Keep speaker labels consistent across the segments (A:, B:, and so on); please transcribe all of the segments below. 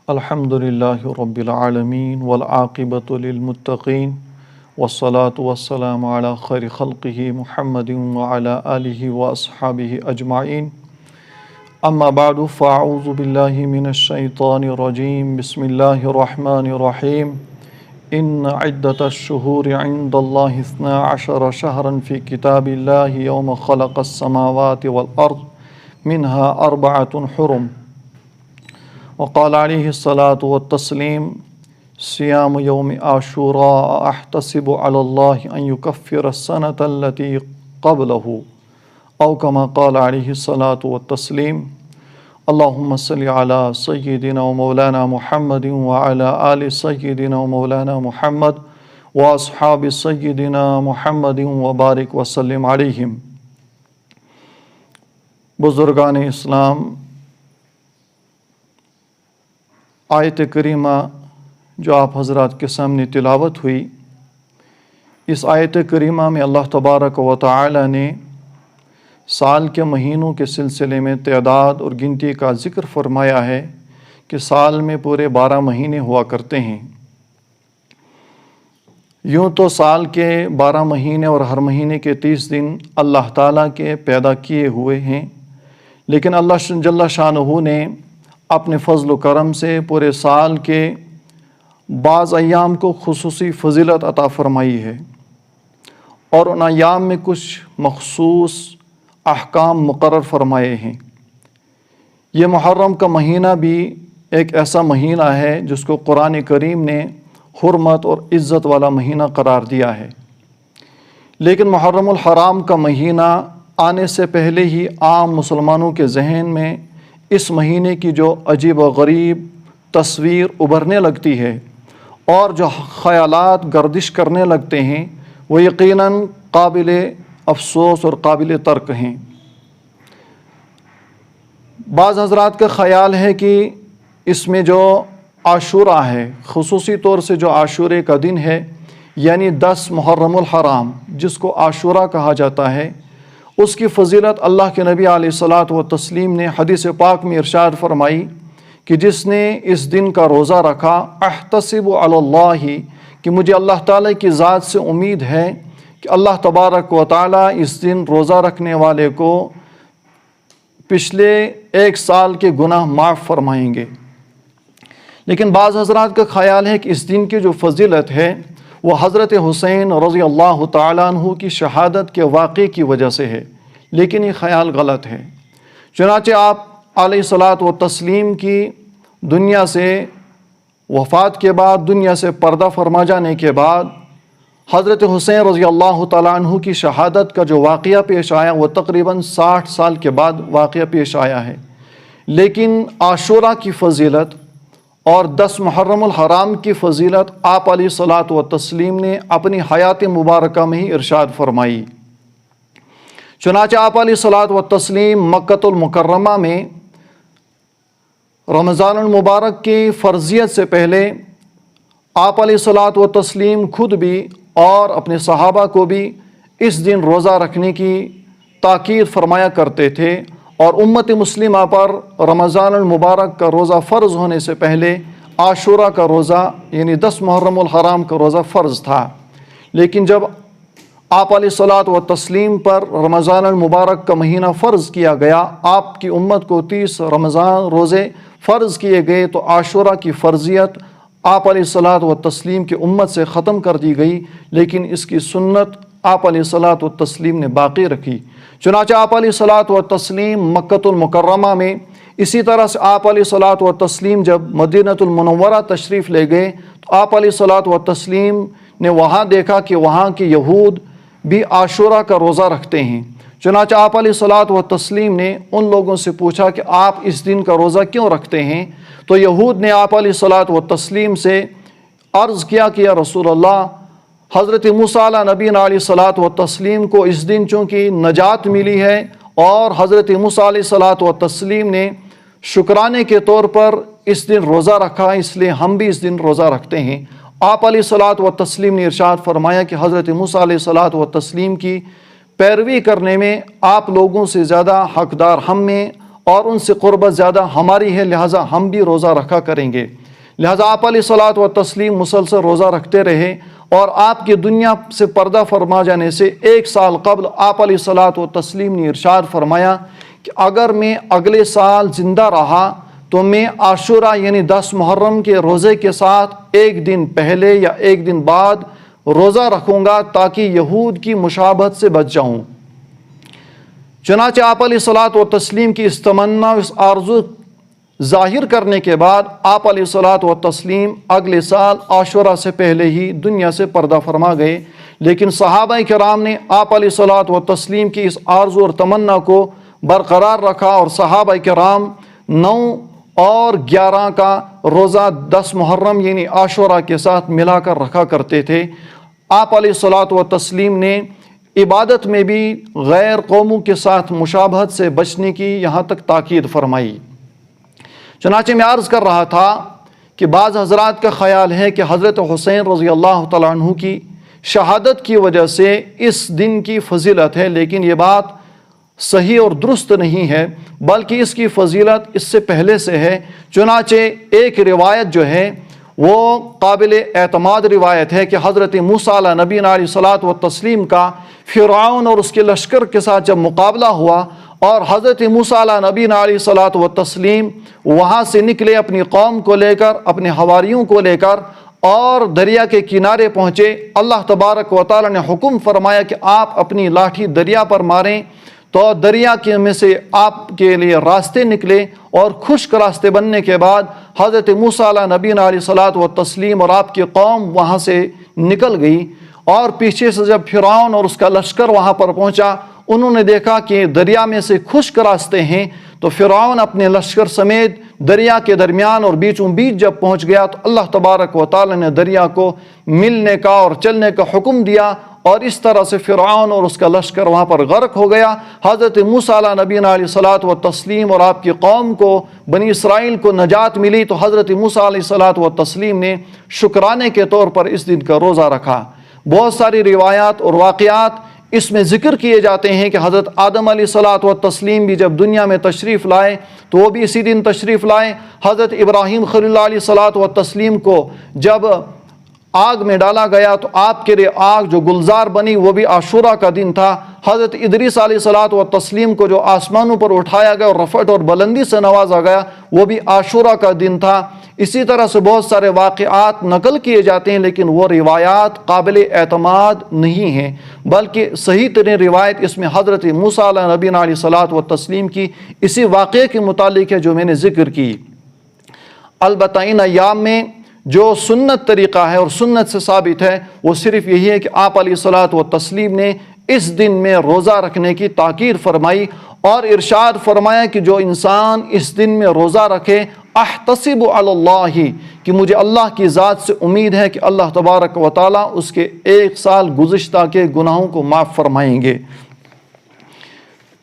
A: الحمدللہ رب العالمین والعاقبۃ للمتقین والصلاة والسلام علی خیر خلقہ محمد وعلی آلہ واصحابہ اجمعین اما بعد فاعوذ باللہ من الشیطان الرجیم بسم اللہ الرحمن الرحیم ان عدۃ الشہور عند اللہ 12 شہرا فی کتاب اللہ یوم خلق السماوات والارض منها 4 حرم وقال علیہ الصلاة والتسلیم صیام یوم عاشوراء احتسب علی اللہ ان یکفر السنة التي قبلہ او کما قال علیہ الصلاة والتسلیم اللہم صلی علی سیدنا و مولانا محمد وعلی آل سیدنا و مولانا محمد واصحاب سیدنا محمد وبارک وسلم علیہم۔ بزرگان اسلام، آیت کریمہ جو آپ حضرات کے سامنے تلاوت ہوئی، اس آیت کریمہ میں اللہ تبارک و تعالی نے سال کے مہینوں کے سلسلے میں تعداد اور گنتی کا ذکر فرمایا ہے کہ سال میں پورے 12 مہینے ہوا کرتے ہیں۔ یوں تو سال کے 12 مہینے اور ہر مہینے کے 30 دن اللہ تعالیٰ کے پیدا کیے ہوئے ہیں، لیکن اللہ جل شانہ نے اپنے فضل و کرم سے پورے سال کے بعض ایام کو خصوصی فضیلت عطا فرمائی ہے، اور ان ایام میں کچھ مخصوص احکام مقرر فرمائے ہیں۔ یہ محرم کا مہینہ بھی ایک ایسا مہینہ ہے جس کو قرآن کریم نے حرمت اور عزت والا مہینہ قرار دیا ہے، لیکن محرم الحرام کا مہینہ آنے سے پہلے ہی عام مسلمانوں کے ذہن میں اس مہینے کی جو عجیب و غریب تصویر ابھرنے لگتی ہے اور جو خیالات گردش کرنے لگتے ہیں وہ یقیناً قابل افسوس اور قابل ترک ہیں۔ بعض حضرات کا خیال ہے کہ اس میں جو عاشورہ ہے، خصوصی طور سے جو عاشورے کا دن ہے، یعنی 10 محرم الحرام جس کو عاشورہ کہا جاتا ہے، اس کی فضیلت اللہ کے نبی علیہ الصلاۃ والتسلیم نے حدیث پاک میں ارشاد فرمائی کہ جس نے اس دن کا روزہ رکھا، احتسب علی اللہ، کہ مجھے اللہ تعالیٰ کی ذات سے امید ہے کہ اللہ تبارک و تعالیٰ اس دن روزہ رکھنے والے کو پچھلے 1 سال کے گناہ معاف فرمائیں گے۔ لیکن بعض حضرات کا خیال ہے کہ اس دن کی جو فضیلت ہے وہ حضرت حسین رضی اللہ تعالیٰ عنہ کی شہادت کے واقعے کی وجہ سے ہے، لیکن یہ خیال غلط ہے۔ چنانچہ آپ علیہ الصلاۃ والتسلیم کی دنیا سے وفات کے بعد، دنیا سے پردہ فرما جانے کے بعد، حضرت حسین رضی اللہ تعالیٰ عنہ کی شہادت کا جو واقعہ پیش آیا وہ تقریباً 60 سال کے بعد واقعہ پیش آیا ہے، لیکن عاشورہ کی فضیلت اور 10 محرم الحرام کی فضیلت آپ علیہ الصلاۃ والتسلیم نے اپنی حیات مبارکہ میں ہی ارشاد فرمائی۔ چنانچہ آپ علیہ الصلاۃ والتسلیم مکۃ المکرمہ میں رمضان المبارک کی فرضیت سے پہلے آپ علیہ الصلاۃ والتسلیم خود بھی اور اپنے صحابہ کو بھی اس دن روزہ رکھنے کی تاکید فرمایا کرتے تھے، اور امت مسلمہ پر رمضان المبارک کا روزہ فرض ہونے سے پہلے عاشورہ کا روزہ یعنی 10 محرم الحرام کا روزہ فرض تھا۔ لیکن جب آپ علیہ الصلاۃ والتسلیم پر رمضان المبارک کا مہینہ فرض کیا گیا، آپ کی امت کو 30 رمضان روزے فرض کیے گئے، تو عاشورہ کی فرضیت آپ علیہ الصلاۃ والتسلیم کی امت سے ختم کر دی گئی، لیکن اس کی سنت آپ علیہ الصلاۃ والتسلیم نے باقی رکھی۔ چنانچہ آپ علیہ الصلاۃ والتسلیم مکۃ المکرمہ میں، اسی طرح سے آپ علیہ الصلاۃ والتسلیم جب مدینۃ المنورہ تشریف لے گئے تو آپ علیہ الصلاۃ والتسلیم نے وہاں دیکھا کہ وہاں کے یہود بھی عاشورہ کا روزہ رکھتے ہیں۔ چنانچہ آپ علیہ الصلاۃ والتسلیم نے ان لوگوں سے پوچھا کہ آپ اس دن کا روزہ کیوں رکھتے ہیں؟ تو یہود نے آپ علیہ الصلاۃ والتسلیم سے عرض کیا کہ یا رسول اللہ، حضرت موسیٰ علیہ نبینا علیہ الصلاۃ والتسلیم کو اس دن چونکہ نجات ملی ہے، اور حضرت موسیٰ علیہ الصلاۃ والتسلیم نے شکرانے کے طور پر اس دن روزہ رکھا، اس لیے ہم بھی اس دن روزہ رکھتے ہیں۔ آپ علیہ الصلاۃ والتسلیم نے ارشاد فرمایا کہ حضرت موسیٰ علیہ الصلاۃ والتسلیم کی پیروی کرنے میں آپ لوگوں سے زیادہ حقدار ہم میں اور ان سے قربت زیادہ ہماری ہے، لہٰذا ہم بھی روزہ رکھا کریں گے۔ لہٰذا آپ علیہ الصلاۃ والتسلیم مسلسل روزہ رکھتے رہے، اور آپ کی دنیا سے پردہ فرما جانے سے 1 سال قبل آپ علیہ الصلاۃ والتسلیم نے ارشاد فرمایا کہ اگر میں اگلے سال زندہ رہا تو میں عاشورہ یعنی 10 محرم کے روزے کے ساتھ 1 دن پہلے یا 1 دن بعد روزہ رکھوں گا تاکہ یہود کی مشابہت سے بچ جاؤں۔ چنانچہ آپ علیہ الصلاۃ والتسلیم کی اس تمنا، اس آرزو ظاہر کرنے کے بعد آپ علیہ الصلاۃ والتسلیم اگلے سال عاشورہ سے پہلے ہی دنیا سے پردہ فرما گئے۔ لیکن صحابہ کرام نے آپ علیہ الصلاۃ والتسلیم کی اس آرزو اور تمنا کو برقرار رکھا، اور صحابہ کرام 9 اور 11 کا روزہ 10 محرم یعنی عاشورہ کے ساتھ ملا کر رکھا کرتے تھے۔ آپ علیہ الصلاۃ والتسلیم نے عبادت میں بھی غیر قوموں کے ساتھ مشابہت سے بچنے کی یہاں تک تاکید فرمائی۔ چنانچہ میں عرض کر رہا تھا کہ بعض حضرات کا خیال ہے کہ حضرت حسین رضی اللہ تعالیٰ عنہ کی شہادت کی وجہ سے اس دن کی فضیلت ہے، لیکن یہ بات صحیح اور درست نہیں ہے، بلکہ اس کی فضیلت اس سے پہلے سے ہے۔ چنانچہ ایک روایت جو ہے وہ قابل اعتماد روایت ہے کہ حضرت موسیٰ علیہ نبینا علیہ الصلاۃ والتسلیم کا فرعون اور اس کے لشکر کے ساتھ جب مقابلہ ہوا، اور حضرت موسیٰ علیہ نبینا علیہ الصلاۃ والتسلیم وہاں سے نکلے اپنی قوم کو لے کر، اپنے حواریوں کو لے کر، اور دریا کے کنارے پہنچے، اللہ تبارک و تعالیٰ نے حکم فرمایا کہ آپ اپنی لاٹھی دریا پر ماریں، تو دریا کے میں سے آپ کے لیے راستے نکلے، اور خشک راستے بننے کے بعد حضرت موسیٰ علیہ نبینا علیہ الصلاۃ والتسلیم اور آپ کی قوم وہاں سے نکل گئی، اور پیچھے سے جب فرعون اور اس کا لشکر وہاں پر پہنچا، انہوں نے دیکھا کہ دریا میں سے خشک راستے ہیں، تو فرعون اپنے لشکر سمیت دریا کے درمیان اور بیچوں بیچ جب پہنچ گیا تو اللہ تبارک و تعالی نے دریا کو ملنے کا اور چلنے کا حکم دیا، اور اس طرح سے فرعون اور اس کا لشکر وہاں پر غرق ہو گیا۔ حضرت موسیٰ علیہ نبینا علیہ الصلاۃ والتسلیم اور آپ کی قوم کو، بنی اسرائیل کو نجات ملی، تو حضرت موسیٰ علیہ الصلاۃ والتسلیم نے شکرانے کے طور پر اس دن کا روزہ رکھا۔ بہت ساری روایات اور واقعات اس میں ذکر کیے جاتے ہیں کہ حضرت آدم علیہ الصلاۃ والتسلیم بھی جب دنیا میں تشریف لائے تو وہ بھی اسی دن تشریف لائے۔ حضرت ابراہیم خلیل اللہ علیہ الصلاۃ والتسلیم کو جب آگ میں ڈالا گیا تو آپ کے لیے آگ جو گلزار بنی وہ بھی عاشورہ کا دن تھا۔ حضرت ادریس علیہ الصلاۃ والتسلیم کو جو آسمانوں پر اٹھایا گیا اور رفعت اور بلندی سے نوازا گیا وہ بھی عاشورہ کا دن تھا۔ اسی طرح سے بہت سارے واقعات نقل کیے جاتے ہیں، لیکن وہ روایات قابل اعتماد نہیں ہیں، بلکہ صحیح ترین روایت اس میں حضرت موسیٰ علیہ نبینا علیہ الصلاۃ والتسلیم کی اسی واقعے کے متعلق ہے جو میں نے ذکر کی۔ البتہ ان ایام میں جو سنت طریقہ ہے اور سنت سے ثابت ہے وہ صرف یہی ہے کہ آپ علیہ الصلاۃ والتسلیم نے اس دن میں روزہ رکھنے کی تاکید فرمائی، اور ارشاد فرمایا کہ جو انسان اس دن میں روزہ رکھے، احتسب علی اللہ، کہ مجھے اللہ کی ذات سے امید ہے کہ اللہ تبارک و تعالیٰ اس کے 1 سال گزشتہ کے گناہوں کو معاف فرمائیں گے۔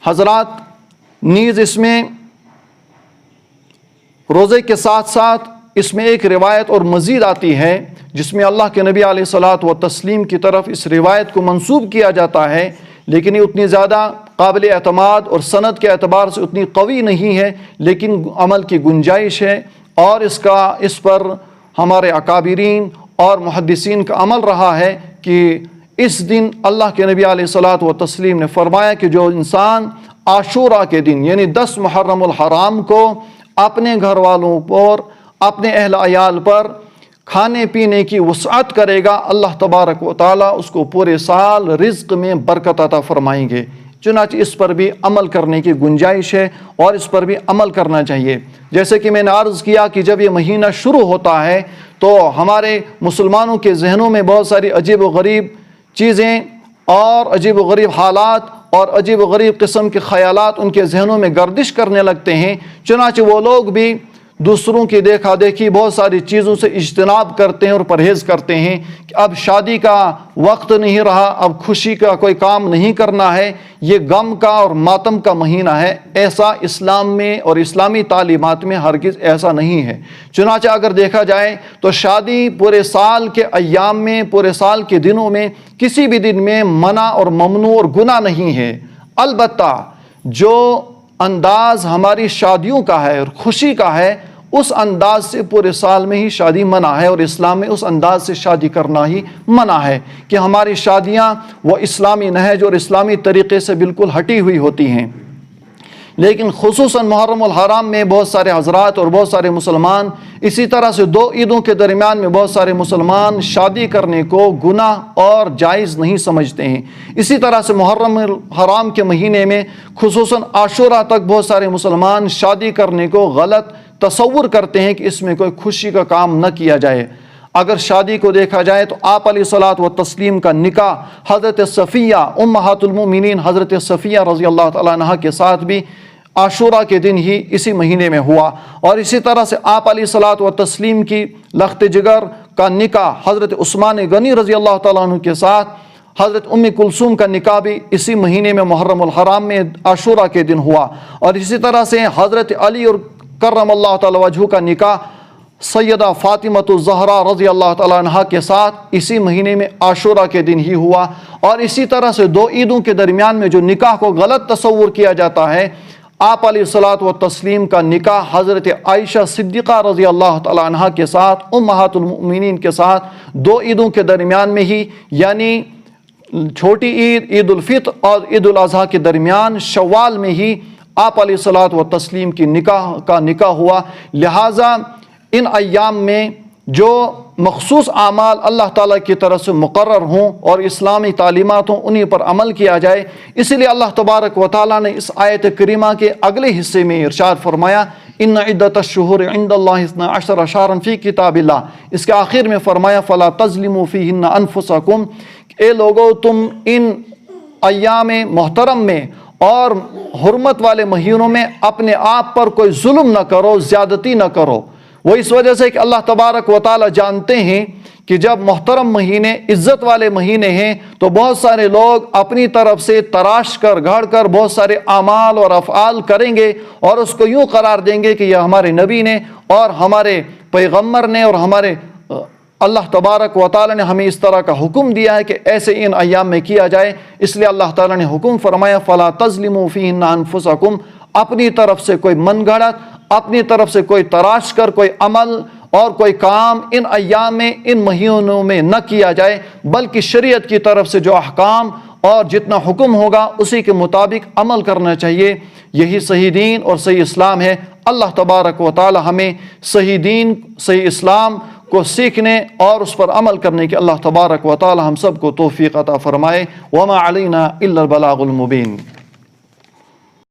A: حضرات، نیز اس میں روزے کے ساتھ ساتھ اس میں ایک روایت اور مزید آتی ہے جس میں اللہ کے نبی علیہ الصلاۃ والتسلیم کی طرف اس روایت کو منسوب کیا جاتا ہے، لیکن یہ اتنی زیادہ قابل اعتماد اور سند کے اعتبار سے اتنی قوی نہیں ہے، لیکن عمل کی گنجائش ہے، اور اس پر ہمارے اکابرین اور محدثین کا عمل رہا ہے کہ اس دن اللہ کے نبی علیہ الصلاۃ والتسلیم نے فرمایا کہ جو انسان عاشورہ کے دن یعنی 10 محرم الحرام کو اپنے گھر والوں پر، اپنے اہل عیال پر کھانے پینے کی وسعت کرے گا، اللہ تبارک و تعالیٰ اس کو پورے سال رزق میں برکت عطا فرمائیں گے۔ چنانچہ اس پر بھی عمل کرنے کی گنجائش ہے اور اس پر بھی عمل کرنا چاہیے۔ جیسے کہ میں نے عرض کیا کہ جب یہ مہینہ شروع ہوتا ہے تو ہمارے مسلمانوں کے ذہنوں میں بہت ساری عجیب و غریب چیزیں اور عجیب و غریب حالات اور عجیب و غریب قسم کے خیالات ان کے ذہنوں میں گردش کرنے لگتے ہیں، چنانچہ وہ لوگ بھی دوسروں کی دیکھا دیکھی بہت ساری چیزوں سے اجتناب کرتے ہیں اور پرہیز کرتے ہیں کہ اب شادی کا وقت نہیں رہا، اب خوشی کا کوئی کام نہیں کرنا ہے، یہ غم کا اور ماتم کا مہینہ ہے۔ ایسا اسلام میں اور اسلامی تعلیمات میں ہرگز ایسا نہیں ہے۔ چنانچہ اگر دیکھا جائے تو شادی پورے سال کے ایام میں، پورے سال کے دنوں میں کسی بھی دن میں منع اور ممنوع اور گناہ نہیں ہے۔ البتہ جو انداز ہماری شادیوں کا ہے اور خوشی کا ہے، اس انداز سے پورے سال میں ہی شادی منع ہے، اور اسلام میں اس انداز سے شادی کرنا ہی منع ہے کہ ہماری شادیاں وہ اسلامی نہج اور اسلامی طریقے سے بالکل ہٹی ہوئی ہوتی ہیں۔ لیکن خصوصاً محرم الحرام میں بہت سارے حضرات اور بہت سارے مسلمان، اسی طرح سے 2 عیدوں کے درمیان میں بہت سارے مسلمان شادی کرنے کو گناہ اور جائز نہیں سمجھتے ہیں۔ اسی طرح سے محرم الحرام کے مہینے میں خصوصاً عاشوراء تک بہت سارے مسلمان شادی کرنے کو غلط تصور کرتے ہیں کہ اس میں کوئی خوشی کا کام نہ کیا جائے۔ اگر شادی کو دیکھا جائے تو آپ علیہ الصلوۃ والتسلیم کا نکاح حضرت صفیہ امہات المؤمنین حضرت صفیہ رضی اللہ تعالیٰ عنہا کے ساتھ بھی عاشوراء کے دن ہی اسی مہینے میں ہوا، اور اسی طرح سے آپ علیہ الصلوۃ والتسلیم کی لخت جگر کا نکاح حضرت عثمان غنی رضی اللہ تعالیٰ عنہ کے ساتھ حضرت ام کلثوم کا نکاح بھی اسی مہینے میں محرم الحرام میں عاشوراء کے دن ہوا، اور اسی طرح سے حضرت علی اور کرم اللہ تعالی وجہہ کا نکاح سیدہ فاطمۃ الزہرا رضی اللہ تعالیٰ عنہا کے ساتھ اسی مہینے میں عاشوراء کے دن ہی ہوا۔ اور اسی طرح سے 2 عیدوں کے درمیان میں جو نکاح کو غلط تصور کیا جاتا ہے، آپ علیہ الصلوۃ والتسلیم کا نکاح حضرت عائشہ صدیقہ رضی اللہ تعالیٰ عنہا کے ساتھ امہات المؤمنین کے ساتھ 2 عیدوں کے درمیان میں ہی، یعنی چھوٹی عید عید الفطر اور عید الاضحیٰ کے درمیان شوال میں ہی آپ علیہ الصلوۃ والتسلیم کی نکاح ہوا۔ لہٰذا ان ایام میں جو مخصوص اعمال اللہ تعالیٰ کی طرف سے مقرر ہوں اور اسلامی تعلیمات ہوں، انہی پر عمل کیا جائے۔ اسی لیے اللہ تبارک و تعالیٰ نے اس آیت کریمہ کے اگلے حصے میں ارشاد فرمایا، ان عدۃ الشہور عند اللہ 12 شہرا فی کتاب اللہ، اس کے آخر میں فرمایا فلا تظلموا فیہن انفسکم، اے لوگو تم ان ایام محترم میں اور حرمت والے مہینوں میں اپنے آپ پر کوئی ظلم نہ کرو، زیادتی نہ کرو۔ وہ اس وجہ سے کہ اللہ تبارک و تعالی جانتے ہیں کہ جب محترم مہینے عزت والے مہینے ہیں تو بہت سارے لوگ اپنی طرف سے تراش کر گھڑ کر بہت سارے اعمال اور افعال کریں گے اور اس کو یوں قرار دیں گے کہ یہ ہمارے نبی نے اور ہمارے پیغمبر نے اور ہمارے اللہ تبارک و تعالی نے ہمیں اس طرح کا حکم دیا ہے کہ ایسے ان ایام میں کیا جائے۔ اس لیے اللہ تعالی نے حکم فرمایا فلا تظلموا فیہن انفسکم، اپنی طرف سے کوئی من گھڑت، اپنی طرف سے کوئی تراش کر کوئی عمل اور کوئی کام ان ایام میں ان مہینوں میں نہ کیا جائے، بلکہ شریعت کی طرف سے جو احکام اور جتنا حکم ہوگا اسی کے مطابق عمل کرنا چاہیے۔ یہی صحیح دین اور صحیح اسلام ہے۔ اللہ تبارک و تعالی ہمیں صحیح دین صحیح اسلام کو سیکھنے اور اس پر عمل کرنے کی اللہ تبارک و تعالی ہم سب کو توفیق عطا فرمائے۔ وما علینا الا البلاغ المبین۔